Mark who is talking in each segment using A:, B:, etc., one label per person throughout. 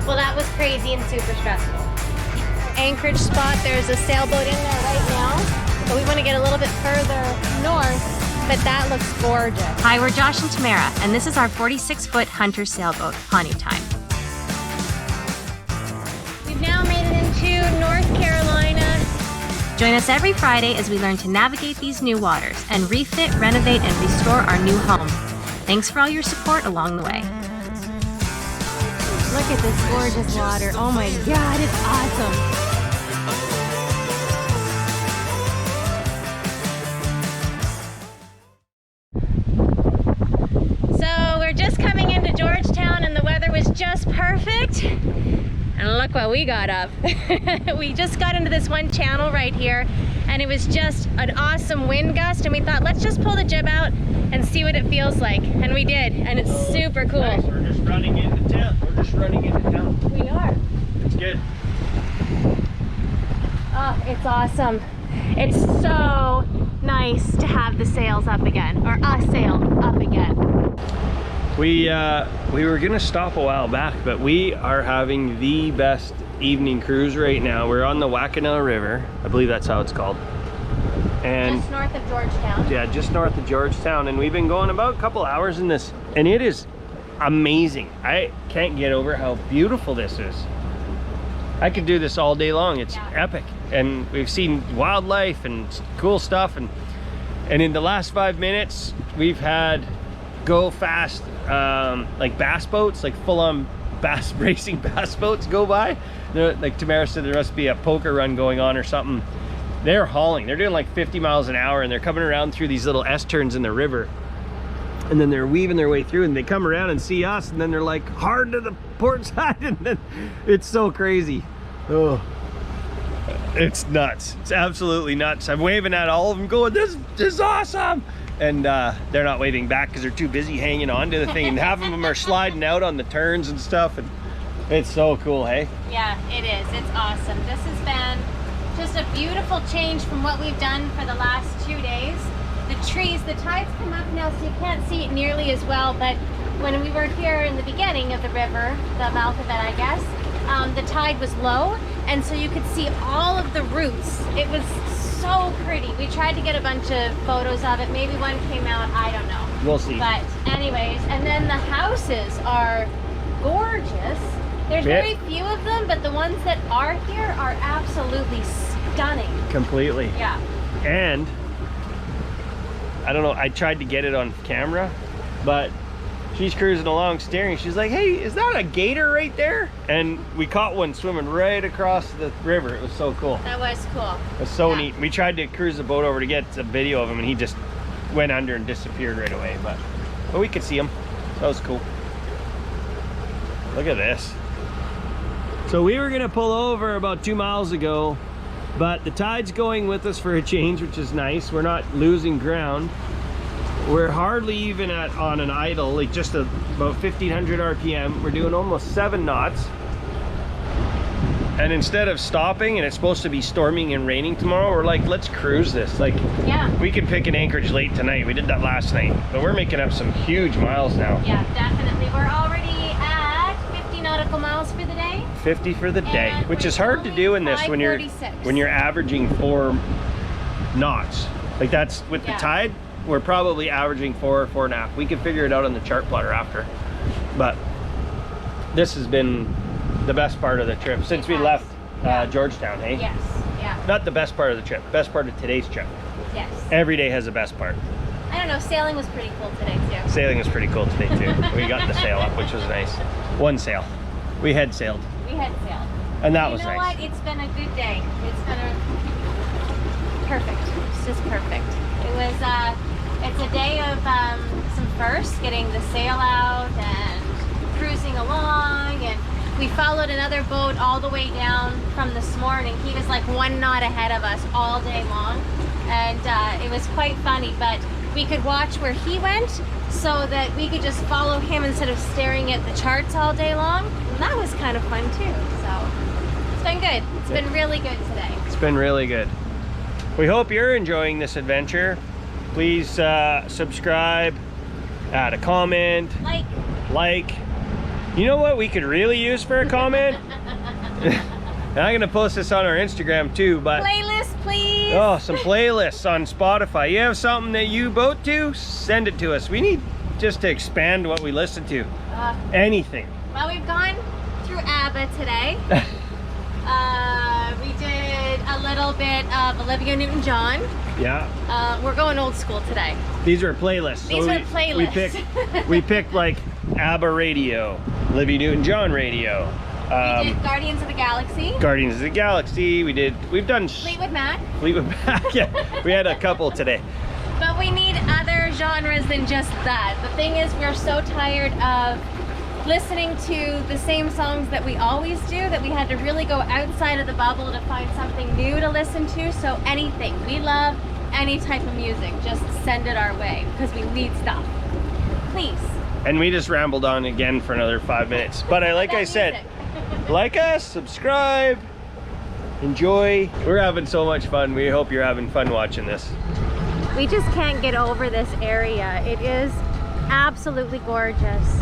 A: Well, that was crazy and super stressful. Anchorage spot, there's a sailboat in there right now, but we want to get a little bit further north, but that looks gorgeous. Hi, we're Josh and Tamara, and this is our 46-foot Hunter sailboat, Honu time. We've now made it into North Carolina. Join us every Friday as we learn to navigate these new waters and refit, renovate, and restore our new home. Thanks for all your support along the way. Look at this gorgeous water. Oh my God, it's awesome. So we're just coming into Georgetown and the weather was just perfect. And look what we got up. We just got into this one channel right here and it was just an awesome wind gust and we thought, let's just pull the jib out and see what it feels like. And we did, and it's super cool.
B: Nice. We're just running into town.
A: We are.
B: It's good.
A: Oh, it's awesome. It's so nice to have the sails up again, or a sail up again.
B: We were gonna stop a while back, but we are having the best evening cruise right now. We're on the Waccanow River. I believe that's how it's called. And
A: just north of Georgetown.
B: Yeah, just north of Georgetown. And we've been going about a couple hours in this, and it is amazing. I can't get over how beautiful this is. I could do this all day long. It's epic. And we've seen wildlife and cool stuff. And in the last 5 minutes, we've had go fast, like bass boats, like full-on bass racing bass boats go by. Like Tamara said, there must be a poker run going on or something. They're hauling. They're doing like 50 miles an hour and they're coming around through these little S-turns in the river. And then they're weaving their way through and they come around and see us and then they're like hard to the port side and then it's so crazy. Oh, it's nuts. It's absolutely nuts. I'm waving at all of them going, this is awesome. And they're not waving back because they're too busy hanging on to the thing. And half of them are sliding out on the turns and stuff. And it's so cool, hey? Yeah,
A: it is. It's awesome. This has been just a beautiful change from what we've done for the last 2 days. The trees, the tide's come up now so you can't see it nearly as well, but when we were here in the beginning of the river, the mouth of it I guess, the tide was low and so you could see all of the roots. It was so pretty. We tried to get a bunch of photos of it. Maybe one came out, I don't know.
B: We'll see.
A: But anyways, and then the houses are gorgeous. There's very few of them, but the ones that are here are absolutely stunning.
B: Completely.
A: Yeah.
B: And I don't know, I tried to get it on camera, but she's cruising along steering. She's like, hey, is that a gator right there? And we caught one swimming right across the river. It was so cool.
A: That was cool.
B: It was so neat. We tried to cruise the boat over to get a video of him and he just went under and disappeared right away. But we could see him. That was cool. Look at this. So we were gonna pull over about 2 miles ago, but the tide's going with us for a change, which is nice. We're not losing ground. We're hardly even on an idle, like just about 1500 RPM. We're doing almost 7 knots. And instead of stopping, and it's supposed to be storming and raining tomorrow, we're like, let's cruise this. Like, we can pick an anchorage late tonight. We did that last night, but we're making up some huge miles now.
A: Yeah, definitely. We're already at 50 nautical miles for the day.
B: 50 for the day, which is hard to do in this when you're averaging 4 knots. Like that's with the tide, we're probably averaging 4 or 4.5. We can figure it out on the chart plotter after. But this has been the best part of the trip since we left Georgetown, hey?
A: Yes, yeah.
B: Not the best part of the trip, best part of today's trip.
A: Yes.
B: Every day has a best part.
A: I don't know, sailing was pretty cool today too.
B: Sailing was pretty cool today too. We got the sail up, which was nice. One sail. We had sailed.
A: We had sailed.
B: And that was nice.
A: You know what? It's been a good day. It's been perfect. It's just perfect. It was, it's a day of some firsts, getting the sail out and cruising along, and we followed another boat all the way down from this morning. He was like 1 knot ahead of us all day long, and it was quite funny, but we could watch where he went so that we could just follow him instead of staring at the charts all day long, and that was kind of fun too. So it's been good. It's been really good today.
B: It's been really good. We hope you're enjoying this adventure. Please subscribe, add a comment, like, You know what we could really use for a comment? And I'm gonna post this on our Instagram too, but
A: Playlist, please.
B: oh, some playlists on Spotify. You have something that you vote to? Send it to us. We need just to expand what we listen to. Anything.
A: Well, we've gone through ABBA today. We did a little bit of Olivia Newton-John.
B: Yeah.
A: We're going old school today.
B: These are playlists.
A: These are playlists.
B: We picked like ABBA radio, Olivia Newton-John radio.
A: We did Guardians of the Galaxy.
B: Guardians of the Galaxy. We've done
A: Fleetwood Mac.
B: Fleetwood Mac. Yeah, we had a couple today.
A: But we need other genres than just that. The thing is, we're so tired of listening to the same songs that we always do that we had to really go outside of the bubble to find something new to listen to. So anything. We love any type of music. Just send it our way because we need stuff. Please.
B: And we just rambled on again for another 5 minutes. But like I said, like us, subscribe, enjoy. We're having so much fun. We hope you're having fun watching this.
A: We just can't get over this area. It is absolutely gorgeous.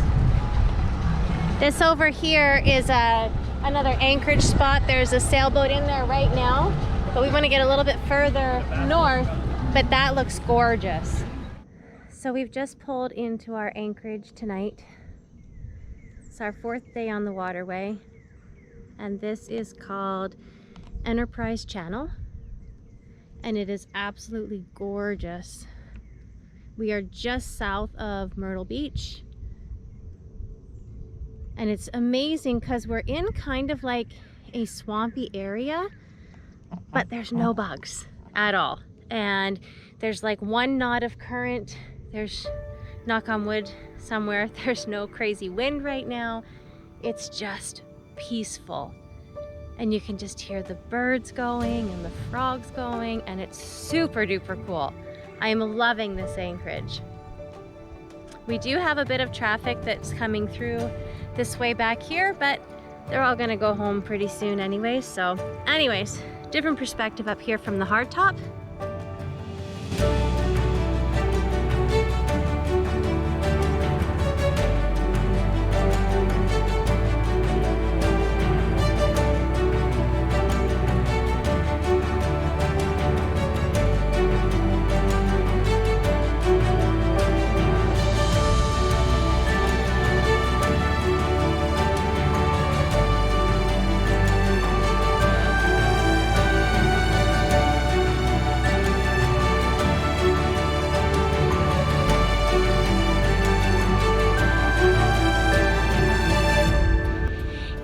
A: This over here is another anchorage spot. There's a sailboat in there right now, but we want to get a little bit further north, but that looks gorgeous. So we've just pulled into our anchorage tonight. It's our 4th day on the waterway, and this is called Enterprise Channel, and it is absolutely gorgeous. We are just south of Myrtle Beach, and it's amazing because we're in kind of like a swampy area, but there's no bugs at all, and there's like 1 knot of current. There's, knock on wood somewhere, there's no crazy wind right now. It's just peaceful. And you can just hear the birds going and the frogs going, and it's super duper cool. I am loving this anchorage. We do have a bit of traffic that's coming through this way back here, but they're all gonna go home pretty soon anyway. So anyways, different perspective up here from the hardtop.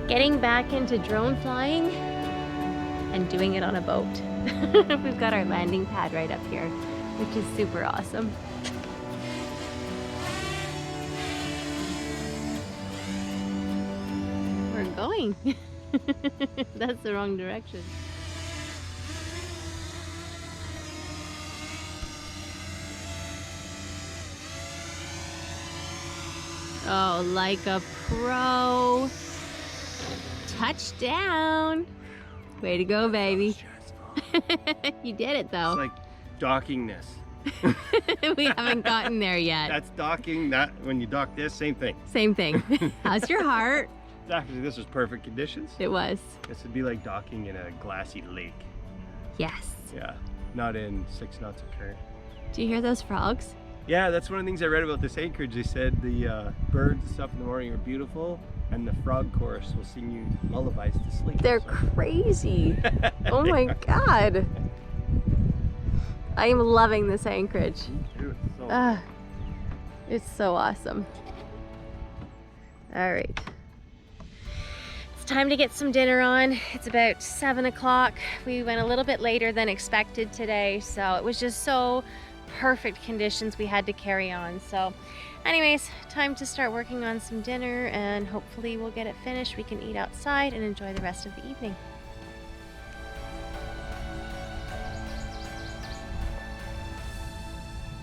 A: Getting back into drone flying and doing it on a boat. We've got our landing pad right up here, which is super awesome. We're going. That's the wrong direction. Oh, like a pro. Touchdown! Way to go, baby. You did it though.
B: It's like docking this.
A: We haven't gotten there yet.
B: That's docking. That when you dock this, same thing.
A: Same thing. How's your heart?
B: Actually, this was perfect conditions.
A: It was.
B: This would be like docking in a glassy lake.
A: Yes.
B: Yeah, not in 6 knots of current.
A: Do you hear those frogs?
B: Yeah, that's one of the things I read about this anchorage. They said the birds and stuff in the morning are beautiful, and the frog chorus will sing you lullabies to sleep.
A: They're crazy. Oh my god. I am loving this anchorage. It's so awesome. All right. It's time to get some dinner on. It's about 7 o'clock. We went a little bit later than expected today, so it was just so perfect conditions we had to carry on. So anyways, time to start working on some dinner, and hopefully we'll get it finished. We can eat outside and enjoy the rest of the evening.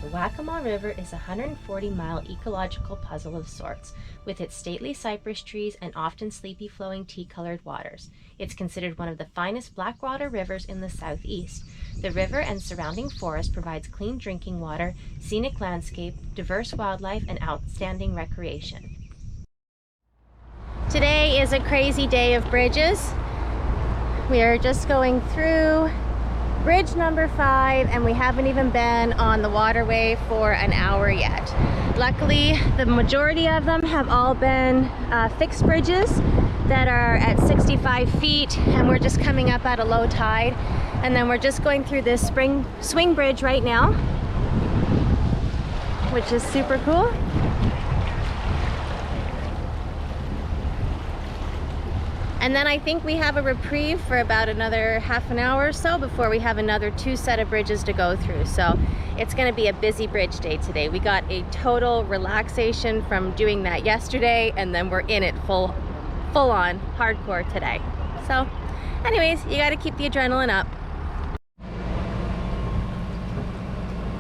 A: The Waccamaw River is a 140-mile ecological puzzle of sorts, with its stately cypress trees and often sleepy flowing tea-colored waters. It's considered one of the finest blackwater rivers in the southeast. The river and surrounding forest provides clean drinking water, scenic landscape, diverse wildlife, and outstanding recreation. Today is a crazy day of bridges. We are just going through bridge number 5 and we haven't even been on the waterway for an hour yet. Luckily, the majority of them have all been fixed bridges that are at 65 feet, and we're just coming up at a low tide. And then we're just going through this swing bridge right now, which is super cool. And then I think we have a reprieve for about another half an hour or so before we have another 2 set of bridges to go through. So it's gonna be a busy bridge day today. We got a total relaxation from doing that yesterday, and then we're in it full on hardcore today. So anyways, you gotta keep the adrenaline up.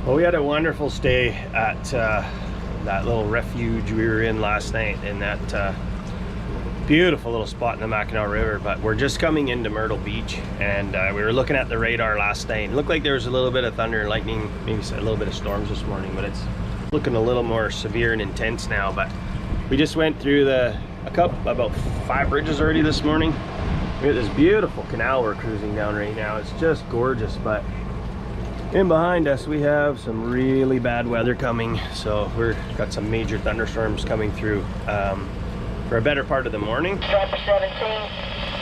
B: Well, we had a wonderful stay at that little refuge we were in last night in that beautiful little spot in the Mackinac River, but we're just coming into Myrtle Beach, and we were looking at the radar last night. It looked like there was a little bit of thunder and lightning, maybe a little bit of storms this morning, but it's looking a little more severe and intense now. But we just went through about 5 bridges already this morning. We got this beautiful canal we're cruising down right now. It's just gorgeous, but in behind us we have some really bad weather coming, so we've got some major thunderstorms coming through for a better part of the morning.
C: Chopper 17,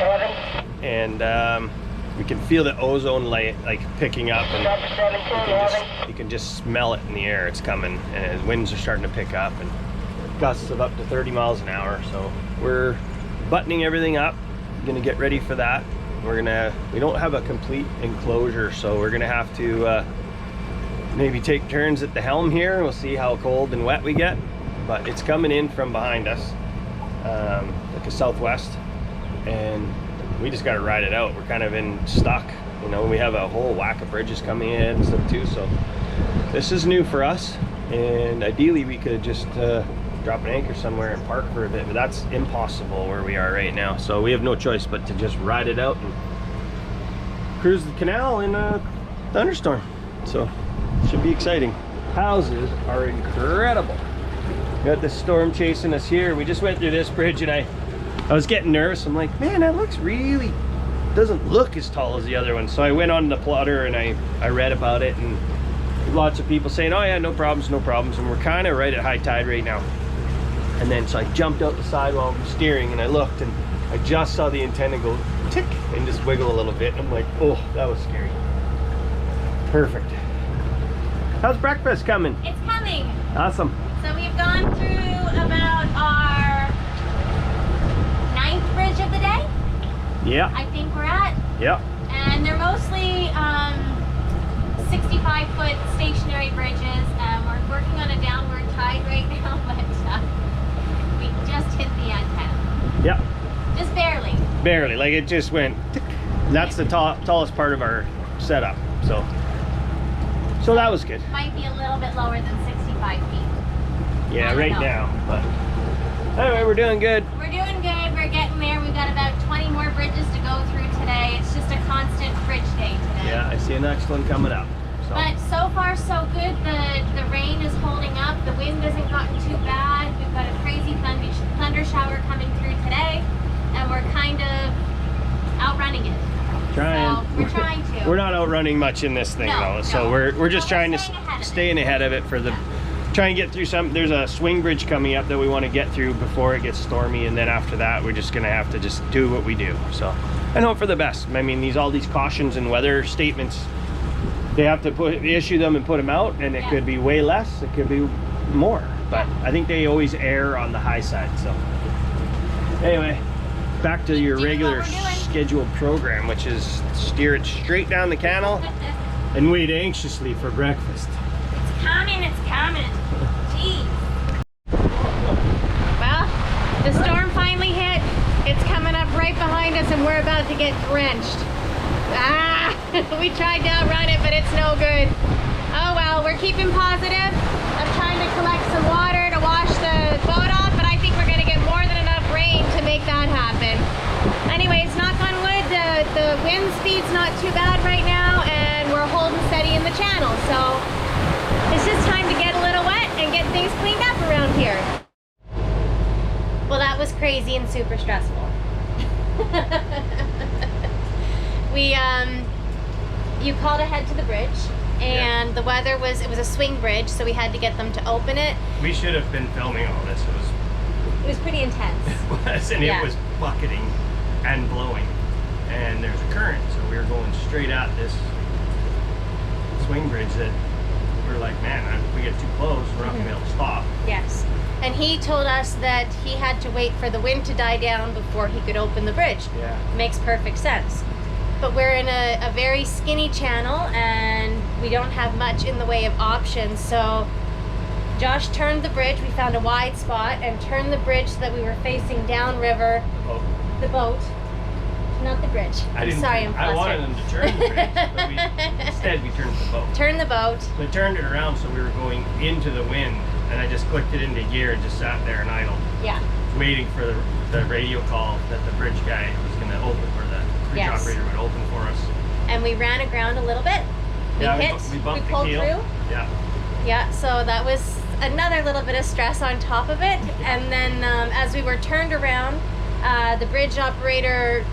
C: 11.
B: And we can feel the ozone light like picking up, and
C: Chopper 17,
B: you can just smell it in the air. It's coming, and winds are starting to pick up, and gusts of up to 30 miles an hour. So we're buttoning everything up, gonna get ready for that. We don't have a complete enclosure, so we're gonna have to maybe take turns at the helm here, and we'll see how cold and wet we get. But it's coming in from behind us, like a southwest, and we just got to ride it out. We're kind of stuck, you know. We have a whole whack of bridges coming in and stuff too, so this is new for us, and ideally we could just drop an anchor somewhere and park for a bit, but that's impossible where we are right now. So we have no choice but to just ride it out and cruise the canal in a thunderstorm. So should be exciting. Houses are incredible. Got this storm chasing us here. We just went through this bridge, and I was getting nervous. I'm like, man, that looks really doesn't look as tall as the other one. So I went on the plotter and I read about it, and lots of people saying, oh yeah, no problems, and we're kind of right at high tide right now. And then so I jumped out the side while I'm steering, and I looked, and I just saw the antenna go tick and just wiggle a little bit. I'm like, oh, that was scary. Perfect. How's breakfast coming?
A: It's coming.
B: Awesome.
A: So we've gone through about our 9th bridge of the day.
B: Yeah.
A: I think we're at.
B: Yeah.
A: And they're mostly 65-foot stationary bridges. We're working on a downward tide right now, but we just hit the antenna.
B: Yeah.
A: Just barely.
B: Barely. Like it just went tick. That's the tallest part of our setup. So that was good.
A: Might be a little bit lower than 65 feet.
B: Yeah, right now. But anyway, we're doing good.
A: We're doing good. We're getting there. We've got about 20 more bridges to go through today. It's just a constant bridge day today.
B: Yeah, I see a next one coming up. So.
A: But so far so good. The rain is holding up. The wind hasn't gotten too bad. We've got a crazy thunder shower coming through today, and we're kind of outrunning it.
B: Trying.
A: So we're trying to.
B: We're not outrunning much in this thing though. So we're just trying to staying ahead of it for the. Try and get through some. There's a swing bridge coming up that we want to get through before it gets stormy, and then after that we're just gonna have to just do what we do. So and hope for the best. I mean, all these cautions and weather statements, they have to issue them and put them out, and it could be way less, it could be more, but I think they always err on the high side. So anyway, back to your regular scheduled program, which is steer it straight down the canal and wait anxiously for breakfast.
A: It's coming. Jeez. Well, the storm finally hit. It's coming up right behind us, and we're about to get drenched. We tried to outrun it, but it's no good. Oh well, we're keeping positive. I'm trying to collect some water to wash the boat off, but I think we're gonna get more than enough rain to make that happen. Anyways, knock on wood, the wind speed's not too bad right now, and we're holding steady in the channel, so it's just time to get a little wet and get things cleaned up around here. Well, that was crazy and super stressful. You called ahead to the bridge, and the weather it was a swing bridge, so we had to get them to open it.
B: We should have been filming all this.
A: It was pretty intense.
B: It was bucketing and blowing, and there's a current, so we were going straight at this swing bridge that we're like, man, if we get too close, we're not gonna be able to stop.
A: Yes. And he told us that he had to wait for the wind to die down before he could open the bridge.
B: Yeah.
A: Makes perfect sense. But we're in a very skinny channel, and we don't have much in the way of options, so Josh turned the bridge. We found a wide spot and turned the bridge so that we were facing downriver. The boat. Not the bridge.
B: I'm
A: flustered.
B: I wanted them to turn the bridge, but instead we turned the boat.
A: Turn the boat.
B: So I turned it around so we were going into the wind, and I just clicked it into gear and just sat there and idled.
A: Yeah.
B: Waiting for the radio call that the bridge guy was going to open, or the bridge operator would open for us.
A: And we ran aground a little bit. We pulled through.
B: Yeah.
A: Yeah, so that was another little bit of stress on top of it. And then as we were turned around, the bridge operator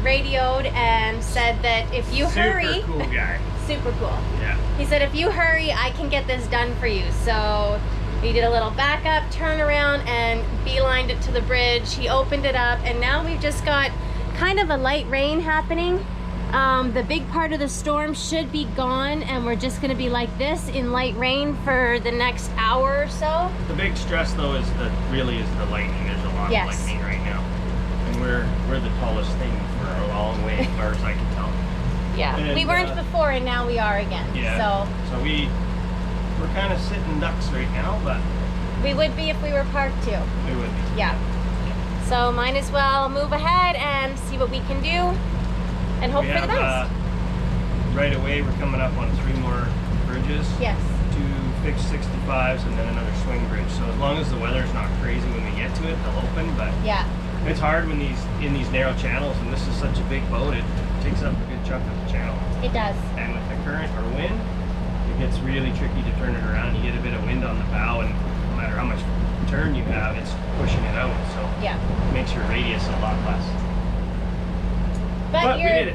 A: radioed and said that if you hurry...
B: Super cool guy.
A: Super cool.
B: Yeah.
A: He said, if you hurry, I can get this done for you. So we did a little backup, turn around, and beelined it to the bridge. He opened it up, and now we've just got kind of a light rain happening. The big part of the storm should be gone, and we're just gonna be like this in light rain for the next hour or so.
B: The big stress though is the lightning. There's a lot of lightning right now. And we're the tallest thing for a long way as far as I can tell.
A: Yeah.
B: And,
A: we weren't before, and now we are again.
B: Yeah. So we're kind of sitting ducks right now, but
A: we would be if we were parked too.
B: We would be.
A: Yeah. So might as well move ahead and see what we can do. And hope for the best.
B: Right away, we're coming up on 3 more bridges.
A: Yes.
B: 2 fixed 65s and then another swing bridge. So as long as the weather's not crazy when we get to it, they'll open. But
A: yeah,
B: it's hard when in these narrow channels, and this is such a big boat. It takes up a good chunk of the channel.
A: It does.
B: And with the current or wind, it gets really tricky to turn it around. You get a bit of wind on the bow, and no matter how much turn you have, it's pushing it out. So
A: yeah,
B: it makes your radius a lot less.
A: But your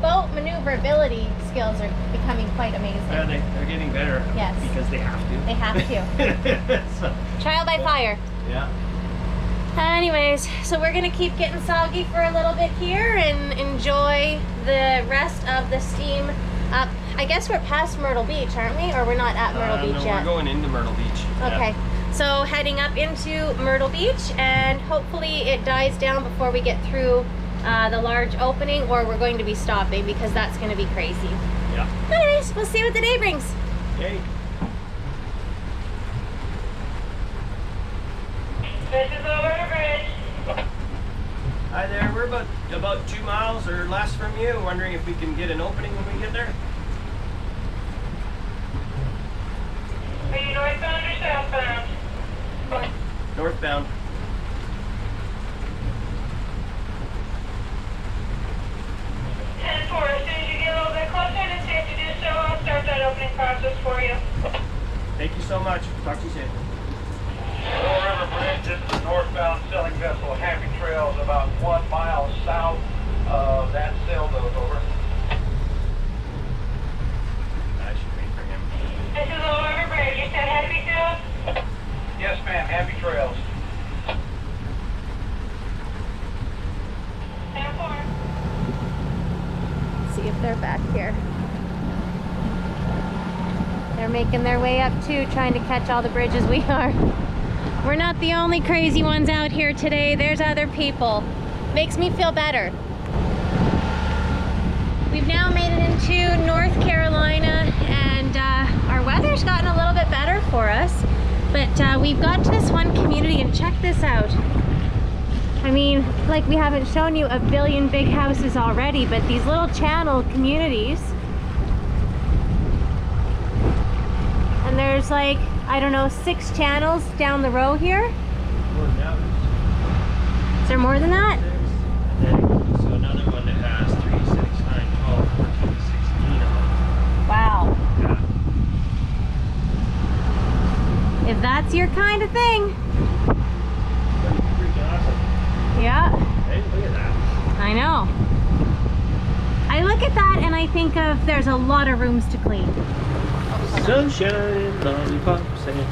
A: boat maneuverability skills are becoming quite amazing.
B: Yeah, they're getting better.
A: Yes.
B: Because they have to.
A: They have to.
B: So,
A: trial by fire.
B: Yeah.
A: Anyways, so we're gonna keep getting soggy for a little bit here and enjoy the rest of the steam up. I guess we're past Myrtle Beach, aren't we? Or we're not at Myrtle Beach
B: no,
A: yet?
B: We're going into Myrtle Beach.
A: Okay.
B: Yeah.
A: So heading up into Myrtle Beach, and hopefully it dies down before we get through the large opening, or we're going to be stopping because that's going to be crazy.
B: Yeah.
A: Anyways, we'll see what the day brings.
B: Yay.
C: This is over the bridge.
B: Hi there. We're about 2 miles or less from you. Wondering if we can get an opening when we get there.
C: Are you northbound or southbound?
B: Northbound.
C: As soon as you get a little bit closer and it's safe to do so, I'll start that opening process for you.
B: Thank you so much. Talk to you soon.
D: Little River Bridge, this is a northbound sailing vessel. Happy Trails about 1 mile south of that sailboat. Over.
B: I should wait for him.
C: This is Little River Bridge. You said Happy Trails?
D: Yes, ma'am. Happy Trails.
C: 10-4.
A: See if they're back here. They're making their way up too, trying to catch all the bridges we are. We're not the only crazy ones out here today. There's other people. Makes me feel better. We've now made it into North Carolina, and our weather's gotten a little bit better for us. But we've got to this one community, and check this out. I mean, like, we haven't shown you a billion big houses already, but these little channel communities. And there's like, I don't know, 6 channels down the row here.
B: More than that.
A: Is there more than that?
B: So another one that has 3, 6, 9, 12, 14, 16 of them.
A: Wow.
B: Yeah.
A: If that's your kind of thing.
B: Pretty awesome.
A: Yeah,
B: Hey, look at that.
A: I know. I look at that and I think of there's a lot of rooms to clean.
B: Sunshine, lollipops, and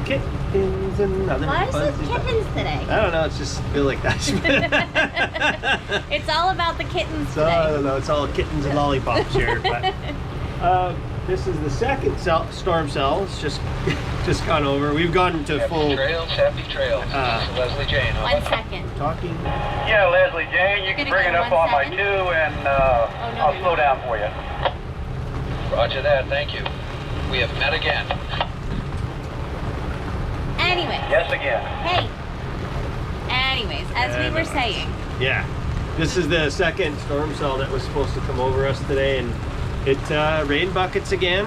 B: kittens and other
A: Why is it
B: fuzzy
A: kittens today?
B: I don't know, it's just feel like that.
A: It's all about the kittens
B: So, I
A: today.
B: don't know, it's all kittens and lollipops here. But, this is the second storm cell. It's just gone over. We've gone to full
D: Happy trails. Leslie Jane.
A: 1 second.
B: talking.
D: Yeah, Leslie Jane, you
A: Gonna
D: can bring
A: go
D: it up
A: 1
D: on my
A: second?
D: 2 and
A: no,
D: I'll
A: you're
D: slow
A: not.
D: down for you. Roger that, thank you. We have met again.
A: Anyway.
D: Yes, again.
A: Hey. Anyways, as we were saying.
B: Yeah, this is the second storm cell that was supposed to come over us today, and it rained buckets again.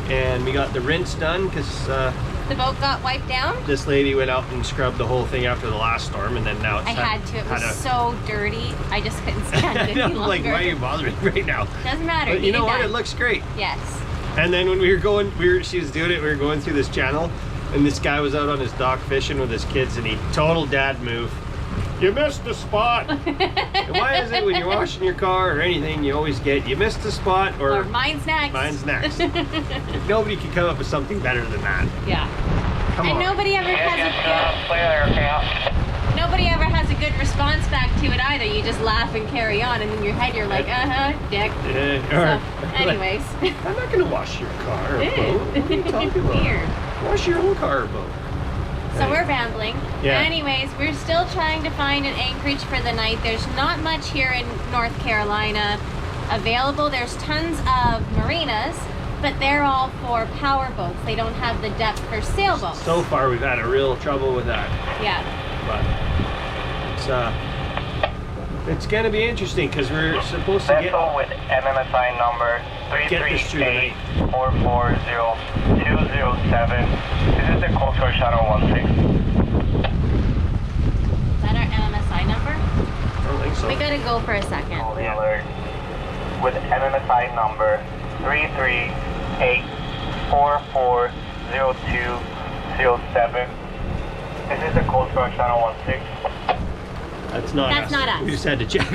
B: And we got the rinse done because
A: The boat got wiped down.
B: this lady went out and scrubbed the whole thing after the last storm, and then now it's
A: I had to. It was so dirty. I just couldn't stand it any
B: I'm
A: longer.
B: like, why are you bothering right now?
A: Doesn't matter.
B: But you
A: get
B: know what?
A: done.
B: It looks great.
A: Yes.
B: And then when we were going, she was doing it. We were going through this channel, and this guy was out on his dock fishing with his kids, and he total dad move. You missed the spot. And why is it when you're washing your car or anything, you always get you missed the spot
A: Or mine's next.
B: mine's next? Nobody can come up with something better than that.
A: Yeah.
B: Come
A: And
B: on.
A: nobody ever has
D: Player
A: nobody ever has a good response back to it either. You just laugh and carry on, and in your head you're like, dick. So, anyways.
B: I'm not gonna wash your car or
A: Ew.
B: boat. What are you talking about?
A: Weird.
B: Wash your own car or boat.
A: So we're rambling.
B: Yeah.
A: Anyways, we're still trying to find an anchorage for the night. There's not much here in North Carolina available. There's tons of marinas, but they're all for power boats. They don't have the depth for sailboats.
B: So far, we've had a real trouble with that.
A: Yeah.
B: But it's gonna be interesting because we're supposed to get
D: Vessel with MMSI number
B: Get this through the night.
D: 338440207. This is the Coast Guard Channel 16.
A: Is that our MMSI number?
B: I don't think so.
A: We gotta go for a second.
D: Holding alert with MMSI number 338440207. This is the Coast Guard Channel 16.
B: That's not
A: That's
B: us.
A: not us.
B: We just had to check.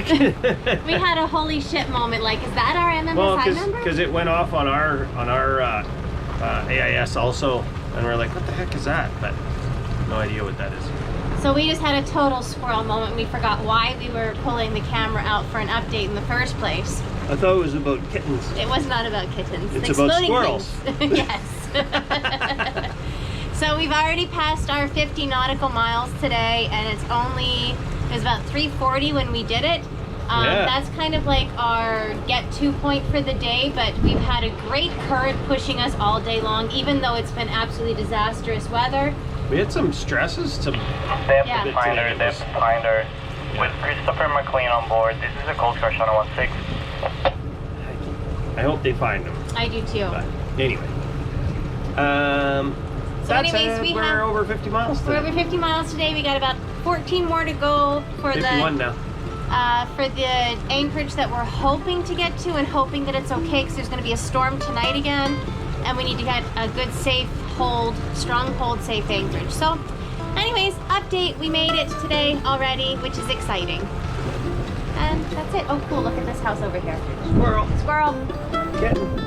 A: We had a holy shit moment. Like, is that our MMSI
B: Well,
A: number?
B: because it went off on our AIS also, and we're like, what the heck is that? But no idea what that is.
A: So we just had a total squirrel moment. We forgot why we were pulling the camera out for an update in the first place.
B: I thought it was about kittens.
A: It was not about kittens.
B: It's about
A: Exploding
B: squirrels.
A: things. Yes. So we've already passed our 50 nautical miles today, and it was about 3:40 when we did it.
B: Yeah.
A: That's kind of like our get-to point for the day, but we've had a great current pushing us all day long, even though it's been absolutely disastrous weather.
B: We had some stresses.
D: Depth
A: Yeah.
D: finder with Christopher McLean on board. This is the Coast Guard Channel 16.
B: I hope they find them.
A: I do too.
B: But anyway,
A: So
B: that's
A: anyways,
B: it. We're over 50 miles
A: We're
B: today.
A: over 50 miles today. We got about 14 more to go for
B: 51
A: the
B: now.
A: for the anchorage that we're hoping to get to, and hoping that it's okay because there's going to be a storm tonight again, and we need to get a good, safe hold, strong hold, safe anchorage. So, anyways, update. We made it today already, which is exciting. And that's it. Oh, cool! Look at this house over here.
B: Squirrel.
A: Squirrel.
B: Kitten.